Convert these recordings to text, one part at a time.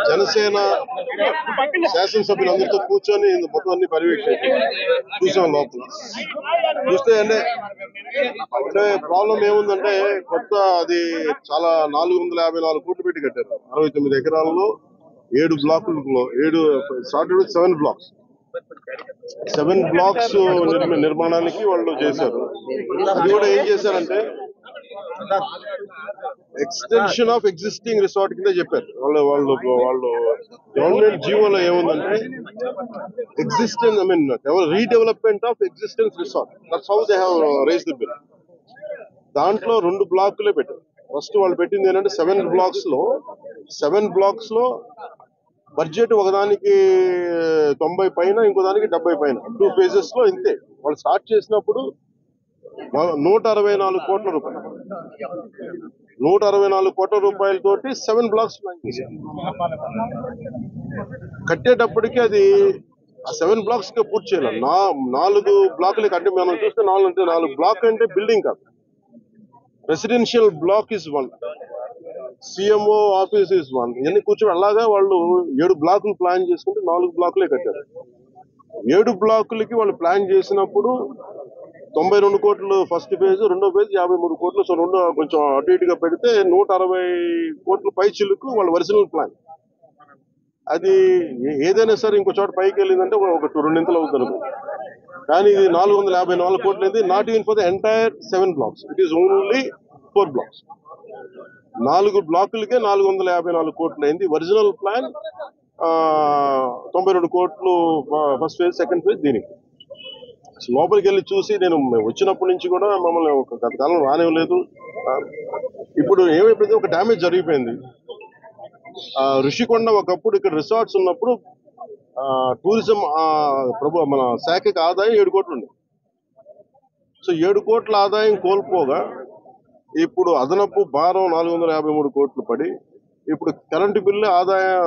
జనసేన శాసనసభ్యులందరితో కూర్చొని మొత్తం అన్ని పర్యవేక్షించి చూసాం. లోపల చూస్తే అంటే ప్రాబ్లం ఏముందంటే కొత్త అది చాలా 454 కోట్లు పెట్టి కట్టారు. 69 ఎకరాల్లో 7 బ్లాకుల్లో 7 బ్లాక్స్ 7 బ్లాక్స్ నిర్మాణానికి వాళ్ళు చేశారు. అది కూడా ఏం చేశారంటే ఎక్స్టెన్షన్ ఆఫ్ ఎగ్జిస్టింగ్ రిసార్ట్ కింద చెప్పారు. వాళ్ళు గవర్నమెంట్ జీవోలో ఏముందంటే existence redevelopment of existence resort. That's how they have raise the bill. దాంట్లో 2 బ్లాకులే పెట్టారు. ఫస్ట్ వాళ్ళు పెట్టింది ఏంటంటే 7 బ్లాక్స్ లో బడ్జెట్ ఒకదానికి 90 పైన, ఇంకో దానికి 70 పైన, 2 phases లో ఇంతే. వాళ్ళు స్టార్ట్ చేసినప్పుడు 164 కోట్ల రూపాయలు 164 కోట్ల రూపాయలతోటి 7 బ్లాక్స్ ప్లాన్ చేశారు. కట్టేటప్పటికి అది ఆ 7 బ్లాక్స్ కి పూర్తి చేయాలి. 4 బ్లాకులకి అంటే మనం చూస్తే 4 బ్లాక్ అంటే బిల్డింగ్ కాదు, residential block is 1, CMO office is 1. ఇవన్నీ కూర్చొని అలాగా వాళ్ళు 7 బ్లాకులు ప్లాన్ చేసుకుంటే 4 బ్లాకులే కట్టారు. 7 బ్లాకులకి వాళ్ళు ప్లాన్ చేసినప్పుడు 92 కోట్లు ఫస్ట్ ఫేజ్, రెండో ఫేజ్ 53 కోట్లు. సో రెండు కొంచెం అటు ఇటుగా పెడితే 160 కోట్ల పై చిలుకు వాళ్ళ ఒరిజినల్ ప్లాన్. అది ఏదైనా సరే ఇంకో చోట పైకి వెళ్ళిందంటే ఒక 2 అవుతుంది. కానీ ఇది 454 కోట్లు అయింది. Not even for the entire 7 blocks, it is only 4 blocks. 4 బ్లాకులకే 454 కోట్లు అయింది. ఒరిజినల్ ప్లాన్ 92 కోట్లు ఫస్ట్ ఫేజ్, సెకండ్ ఫేజ్. దీనికి లోపలికి వెళ్ళి చూసి నేను వచ్చినప్పటి నుంచి కూడా మమ్మల్ని గత కాలం రానివ్వలేదు. ఇప్పుడు ఏమైపోయింది, ఒక డ్యామేజ్ జరిగిపోయింది. ఋషికొండ ఒకప్పుడు ఇక్కడ రిసార్ట్స్ ఉన్నప్పుడు టూరిజం మన శాఖకి ఆదాయం 7 కోట్లు ఉంది. సో 7 కోట్ల ఆదాయం కోల్పోగా ఇప్పుడు అదనపు భారం 453 కోట్లు పడి ఇప్పుడు కరెంటు బిల్లు ఆదాయం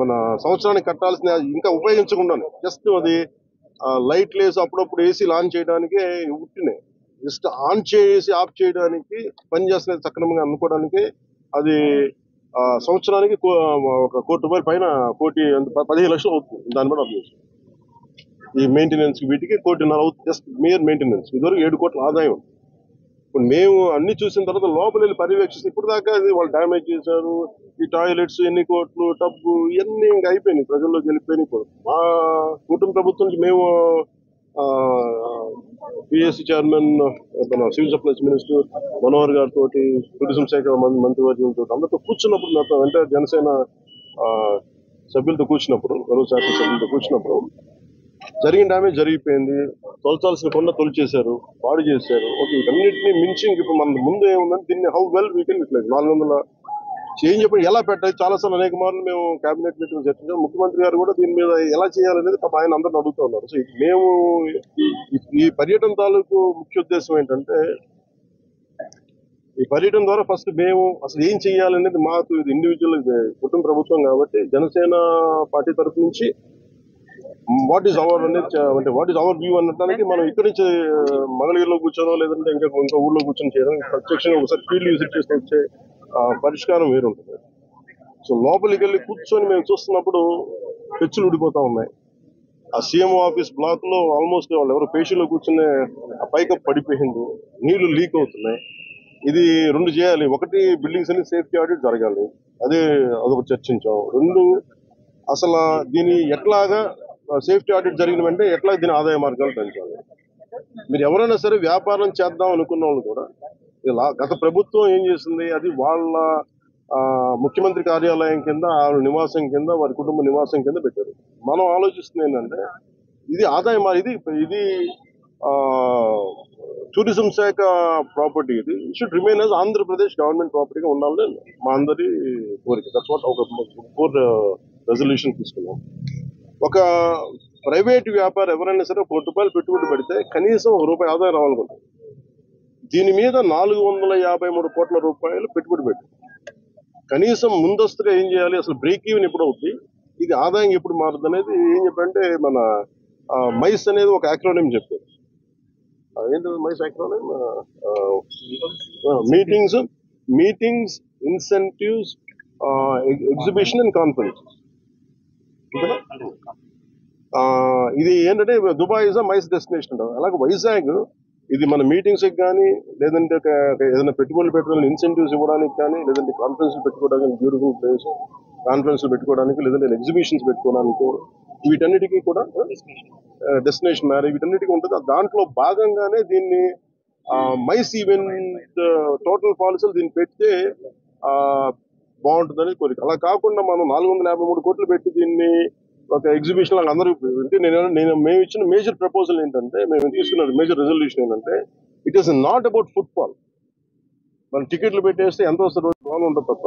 మన సంవత్సరానికి కట్టాల్సిన ఇంకా ఉపయోగించకుండా జస్ట్ అది లైట్ లేసి అప్పుడప్పుడు ఏసీ ఆన్ చేయడానికి ఉట్టినే జస్ట్ ఆన్ చేసి ఆఫ్ చేయడానికి పనిచేస్తున్నది సక్రమంగా అనుకోవడానికి అది సంవత్సరానికి 1 కోటి రూపాయల పైన 15 లక్షలు అవుతుంది. దాన్ని బట్టి అర్థం ఈ మెయింటెనెన్స్ వీటికి 1.5 కోటి అవుతుంది, జస్ట్ మేయర్ మెయింటెనెన్స్. ఇదివరకు 7 కోట్ల ఆదాయం. ఇప్పుడు మేము అన్ని చూసిన తర్వాత లోపల వెళ్ళి పర్యవేక్షిస్తే ఇప్పుడు దాకా వాళ్ళు డ్యామేజ్ చేశారు. ఈ టాయిలెట్స్ ఎన్ని కోట్లు, టబ్బు ఇవన్నీ ఇంకా అయిపోయినాయి, ప్రజల్లోకి వెళ్ళిపోయినాయి. ఇప్పుడు మా కుటుంబ ప్రభుత్వం నుంచి మేము పిఎస్సి చైర్మన్, మన సివిల్ సప్లైస్ మినిస్టర్ మనోహర్ గారితో, టూరిజం శాఖ మంత్రివర్గంతో అందరితో కూర్చున్నప్పుడు, మొత్తం అంటే జనసేన సభ్యులతో కూర్చున్నప్పుడు, గరువు శాఖ సభ్యులతో కూర్చున్నప్పుడు జరిగిన డ్యామేజ్ జరిగిపోయింది. తొలచాల్సిన కొండ తొలిచేశారు, పాడు చేశారు. ఓకే, వీటన్నిటిని మించి ఇప్పుడు మన ముందు ఏముందని దీన్ని how well we can utilize 400 change చెప్పి ఎలా పెట్టాలి. చాలాసార్లు అనేక మార్లు మేము కేబినెట్ మీటింగ్ చర్చించాం. ముఖ్యమంత్రి గారు కూడా దీని మీద ఎలా చేయాలనేది ఆయన అందరిని అడుగుతూ ఉన్నారు. సో మేము ఈ పర్యటన తాలూకు ముఖ్య ఉద్దేశం ఏంటంటే, ఈ పర్యటన ద్వారా ఫస్ట్ మేము అసలు ఏం చేయాలనేది మాకు ఇది ఇండివిజువల్, కుటుంబ ప్రభుత్వం కాబట్టి జనసేన పార్టీ తరఫు నుంచి వాట్ ఈస్ అవర్ అనేది, అంటే వాట్ ఈస్ అవర్ వ్యూ అనడానికి మనం ఇక్కడి నుంచి మంగళగిరిలో కూర్చోనో లేదంటే ఇంకా ఊళ్ళో కూర్చొని చేయడం, ప్రత్యక్షంగా ఒకసారి ఫీల్డ్ విజిట్ చేసి వచ్చే పరిష్కారం వేరుంటుంది. సో లోపలికి వెళ్ళి కూర్చొని మేము చూస్తున్నప్పుడు పెచ్చులు ఊడిపోతా ఉన్నాయి. ఆ సీఎంఓ ఆఫీస్ బ్లాక్ లో ఆల్మోస్ట్ వాళ్ళు ఎవరో పేషీలో కూర్చునే పైకప్పు పడిపోయింది, నీళ్లు లీక్ అవుతున్నాయి. ఇది 2 చేయాలి. ఒకటి, బిల్డింగ్స్ అన్ని సేఫ్టీ ఆడిట్ జరగాలి, అదొకటి చర్చించాం. 2, అసలు దీని ఎట్లాగా సేఫ్టీ ఆడిట్ జరిగిన వెంటనే ఎట్లా దీని ఆదాయ మార్గాలు పెంచాలి. మీరు ఎవరైనా సరే వ్యాపారం చేద్దాం అనుకున్న వాళ్ళు కూడా ఇలా గత ప్రభుత్వం ఏం చేసింది, అది వాళ్ళ ముఖ్యమంత్రి కార్యాలయం కింద, వాళ్ళ నివాసం కింద, వారి కుటుంబ నివాసం కింద పెట్టారు. మనం ఆలోచిస్తుంది ఏంటంటే ఇది ఆదాయం, ఇది టూరిజం శాఖ ప్రాపర్టీ, ఇది should remain as Andhra Pradesh government ప్రాపర్టీగా ఉండాలని మా అందరి కోరిక. దట్స్ వాట్ ఒక 4 రెజల్యూషన్ తీసుకున్నాం. ఒక ప్రైవేట్ వ్యాపారం ఎవరైనా సరే 1 కోటి రూపాయలు పెట్టుబడి పెడితే కనీసం ₹1 ఆదాయం రావాలనుకుంటుంది. దీని మీద 453 కోట్ల రూపాయలు పెట్టుబడి పెట్టి కనీసం ముందస్తుగా ఏం చేయాలి, అసలు బ్రేక్ ఈవెన్ ఎప్పుడు అవుతుంది, ఇది ఆదాయం ఎప్పుడు మారుతుంది అనేది ఏం చెప్పంటే, మన మైస్ అనేది ఒక యాక్రోనిమ్ చెప్పారు. ఏంటి MICE acronym? Meetings, incentives, exhibition and conference. ఇది ఏంటంటే Dubai is a MICE destination అంటారు. అలాగే వైజాగ్ ఇది మన మీటింగ్స్ కానీ లేదంటే ఏదైనా పెట్టుబడులు పెట్టడానికి ఇన్సెంటివ్స్ ఇవ్వడానికి కానీ లేదంటే కాన్ఫరెన్స్ పెట్టుకోవడానికి బ్యూటిఫుల్ ప్లేస్ కాన్ఫరెన్స్ పెట్టుకోవడానికి లేదంటే ఎగ్జిబిషన్స్ పెట్టుకోవడానికి వీటన్నిటికీ కూడా డెస్టినేషన్ మ్యారేజ్ వీటన్నిటికీ ఉంటుంది. దాంట్లో భాగంగానే దీన్ని మైస్ ఈవెంట్ టోటల్ పాలసీలు దీన్ని పెడితే బాగుంటుందని కోరిక. అలా కాకుండా మనం 453 కోట్లు పెట్టి దీన్ని ఒక ఎగ్జిబిషన్ లాగా అందరూ అంటే మేము ఇచ్చిన మేజర్ ప్రపోజల్ ఏంటంటే మేము తీసుకున్న మేజర్ రెజల్యూషన్ ఏంటంటే it is not about football. మనం టికెట్లు పెట్టేస్తే ఎంత వస్తుంది బాగా ఉంటుంది తప్ప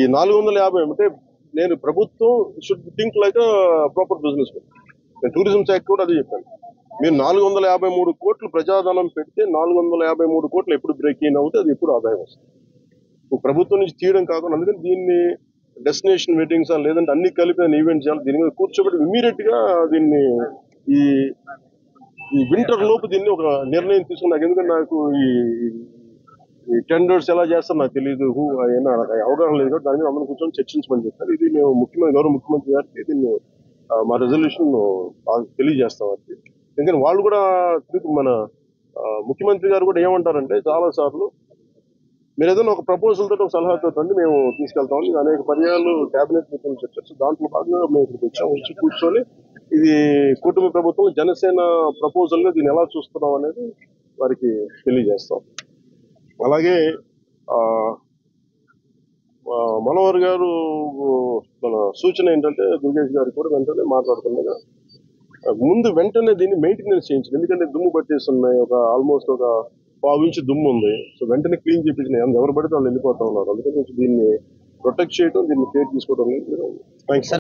ఈ 450 అంటే నేను ప్రభుత్వం should think like proper business. నేను టూరిజం శాఖ కూడా అదే చెప్పాను. మీరు 453 కోట్లు ప్రజాధనం పెడితే 453 కోట్లు ఎప్పుడు బ్రేక్ ఇన్ అవుతే అది ఎప్పుడు ఆదాయం వస్తుంది. ప్రభుత్వం నుంచి తీయడం కాకుండా అందుకని దీన్ని డెస్టినేషన్ మీటింగ్స్ లేదంటే అన్ని కలిపి ఈవెంట్ చేయాలి. దీని మీద కూర్చోబెట్టి ఇమీడియట్ గా దీన్ని ఈ వింటర్ లోపు దీన్ని ఒక నిర్ణయం తీసుకుని నాకు ఎందుకంటే నాకు ఈ టెండర్స్ ఎలా చేస్తారో నాకు తెలియదు అవగాహన లేదు కాబట్టి దాని మీద అందరూ కూర్చొని చర్చించమని చెప్పారు. ఇది మేము గౌరవ ముఖ్యమంత్రి గారికి దీన్ని మా రెజల్యూషన్ తెలియజేస్తాం. అది ఎందుకంటే వాళ్ళు కూడా మన ముఖ్యమంత్రి గారు కూడా ఏమంటారంటే చాలా సార్లు మీరు ఏదైనా ఒక ప్రపోజల్ తోటి ఒక సలహాతో రండి మేము తీసుకెళ్తాం. అనేక పర్యాలు కేబినెట్ మీటింగ్ చర్చ దాంట్లో భాగంగా మేము ఇక్కడికి వచ్చి కూర్చొని ఇది కూటమి ప్రభుత్వం జనసేన ప్రపోజల్ గా దీన్ని ఎలా చూస్తున్నాం అనేది వారికి తెలియజేస్తాం. అలాగే మనోహర్ గారు మన సూచన ఏంటంటే దుర్గేష్ గారు కూడా వెంటనే మాట్లాడుతుండగా వెంటనే దీన్ని మెయింటెనెన్స్ చేయించింది. ఎందుకంటే దుమ్ము పట్టేస్తున్నాయి, ఆల్మోస్ట్ ఒక 1/4 ఇంచ్ దుమ్ము ఉంది. సో వెంటనే క్లీన్ చేయించిన ఎవరు పడితే వాళ్ళు వెళ్ళిపోతా ఉన్నారు. అందుకని దీన్ని ప్రొటెక్ట్ చేయడం దీన్ని కేర్ తీసుకోవడం. థ్యాంక్స్.